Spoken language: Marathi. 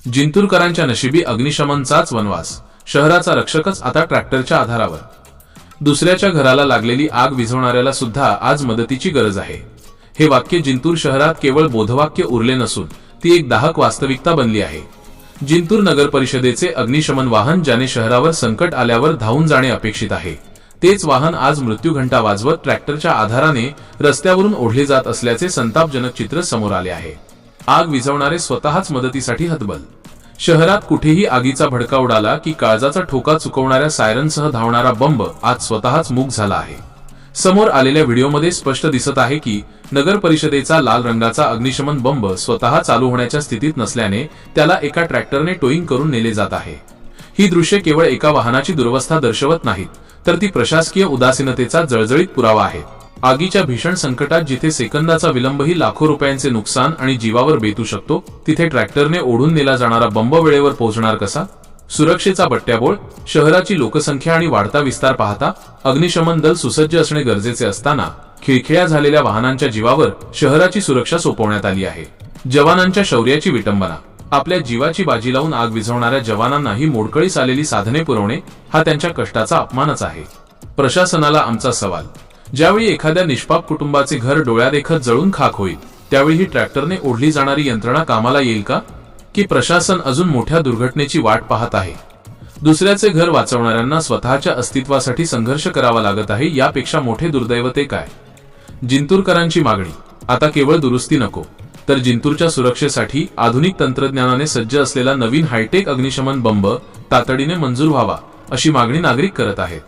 जिंतूरकरांच्या नशिबी अग्निशमनचाच वनवास, शहराचा रक्षकच आता ट्रॅक्टरच्या आधारावर। दुसऱ्याच्या घराला लागलेली आग विझवणाऱ्याला सुद्धा आज मदतीची गरज आहे। हे वाक्य जिंतूर शहरात केवळ बोधवाक्य उरले नसून ती एक दाहक वास्तविकता बनली आहे। जिंतूर नगर परिषदेचे अग्निशमन वाहन ज्याने शहरावर संकट आल्यावर धावून जाणे अपेक्षित आहे, तेच वाहन आज मृत्यूघंटा वाजवत ट्रॅक्टरच्या आधाराने रस्त्यावरून ओढले जात असल्याचे संतापजनक चित्र समोर आले आहे। आग विझवणारे स्वतःच मदतीसाठी हतबल। शहरात कुठेही आगीचा भडका उडाला की काळजाचा ठोका चुकवणाऱ्या सायरनसह धावणारा बंब आज स्वतःच मूक झाला आहे। समोर आलेल्या व्हिडिओमध्ये स्पष्ट दिसत आहे की नगर परिषदेचा लाल रंगाचा अग्निशमन बंब स्वतः चालू होण्याच्या स्थितीत नसल्याने त्याला एका ट्रॅक्टरने टोईंग करून नेले जात आहे। ही दृश्ये केवळ एका वाहनाची दुरवस्था दर्शवत नाहीत, तर ती प्रशासकीय उदासीनतेचा जळजळीत पुरावा आहे। आगीच्या भीषण संकटात जिथे सेकंदाचा विलंबही लाखो रुपयांचे नुकसान आणि जीवावर बेतू शकतो, तिथे ट्रॅक्टरने ओढून नेला जाणारा बंब वेळेवर पोहोचणार कसा? सुरक्षेचा बट्ट्याबोळ। शहराची लोकसंख्या आणि वाढता विस्तार पाहता अग्निशमन दल सुसज्ज असणे गरजेचे असताना खिळखिळ्या झालेल्या वाहनांच्या जीवावर शहराची सुरक्षा सोपवण्यात आली आहे। जवानांच्या शौर्याची विटंबना। आपल्या जीवाची बाजी लावून आग विझवणाऱ्या जवानांनाही मोडकळीस आलेली साधने पुरवणे हा त्यांच्या कष्टाचा अपमानच आहे। प्रशासनाला आमचा सवाल, ज्यावेळी एखाद्या निष्पाप कुटुंबाचे घर डोळ्यादेखत जळून खाक होईल, त्यावेळी ही ट्रॅक्टरने ओढली जाणारी यंत्रणा कामाला येईल का? की प्रशासन अजून मोठ्या दुर्घटनेची वाट पाहत आहे? दुसऱ्याचे घर वाचवणाऱ्यांना स्वतःच्या अस्तित्वासाठी संघर्ष करावा लागत आहे, यापेक्षा मोठे दुर्दैव ते काय? जिंतूरकरांची मागणी, आता केवळ दुरुस्ती नको, तर जिंतूरच्या सुरक्षेसाठी आधुनिक तंत्रज्ञानाने सज्ज असलेला नवीन हायटेक अग्निशमन बंब तातडीने मंजूर व्हावा, अशी मागणी नागरिक करत आहेत।